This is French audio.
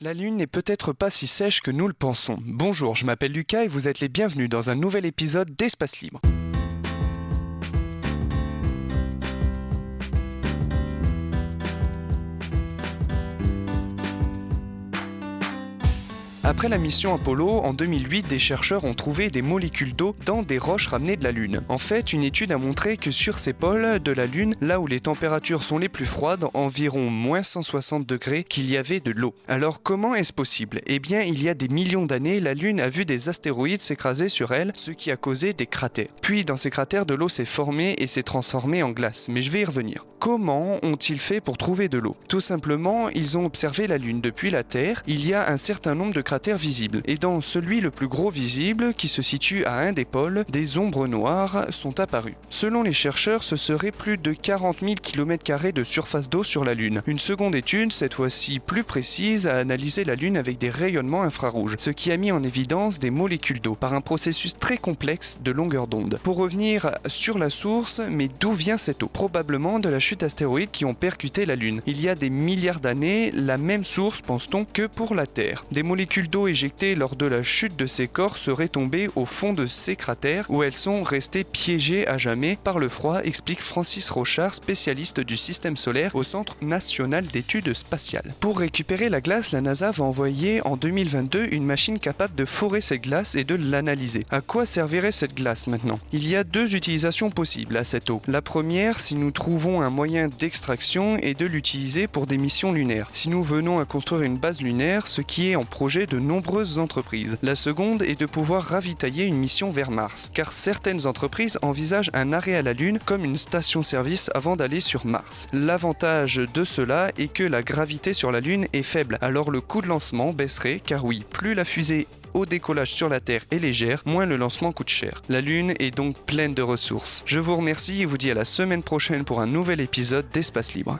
La Lune n'est peut-être pas si sèche que nous le pensons. Bonjour, je m'appelle Lucas et vous êtes les bienvenus dans un nouvel épisode d'Espace Libre. Après la mission Apollo, en 2008, des chercheurs ont trouvé des molécules d'eau dans des roches ramenées de la Lune. En fait, une étude a montré que sur ces pôles de la Lune, là où les températures sont les plus froides, environ moins 160 degrés, qu'il y avait de l'eau. Alors comment est-ce possible ? Eh bien, il y a des millions d'années, la Lune a vu des astéroïdes s'écraser sur elle, ce qui a causé des cratères. Puis, dans ces cratères, de l'eau s'est formée et s'est transformée en glace. Mais je vais y revenir. Comment ont-ils fait pour trouver de l'eau ? Tout simplement, ils ont observé la Lune depuis la Terre. Il y a un certain nombre de cratères visibles. Et dans celui le plus gros visible, qui se situe à un des pôles, des ombres noires sont apparues. Selon les chercheurs, ce serait plus de 40 000 km² de surface d'eau sur la Lune. Une seconde étude, cette fois-ci plus précise, a analysé la Lune avec des rayonnements infrarouges, ce qui a mis en évidence des molécules d'eau par un processus très complexe de longueur d'onde. Pour revenir sur la source, mais d'où vient cette eau ? Probablement de la chute d'astéroïdes qui ont percuté la Lune. Il y a des milliards d'années, la même source, pense-t-on, que pour la Terre. Des molécules d'eau éjectées lors de la chute de ces corps seraient tombées au fond de ces cratères où elles sont restées piégées à jamais par le froid, explique Francis Rochard, spécialiste du système solaire au Centre national d'études spatiales. Pour récupérer la glace, la NASA va envoyer en 2022 une machine capable de forer cette glace et de l'analyser. À quoi servirait cette glace maintenant ? Il y a deux utilisations possibles à cette eau. La première, si nous trouvons un moyen d'extraction, est de l'utiliser pour des missions lunaires. Si nous venons à construire une base lunaire, ce qui est en projet de nombreuses entreprises. La seconde est de pouvoir ravitailler une mission vers Mars, car certaines entreprises envisagent un arrêt à la Lune comme une station-service avant d'aller sur Mars. L'avantage de cela est que la gravité sur la Lune est faible, alors le coût de lancement baisserait, car oui, plus la fusée au décollage sur la Terre est légère, moins le lancement coûte cher. La Lune est donc pleine de ressources. Je vous remercie et vous dis à la semaine prochaine pour un nouvel épisode d'Espace Libre.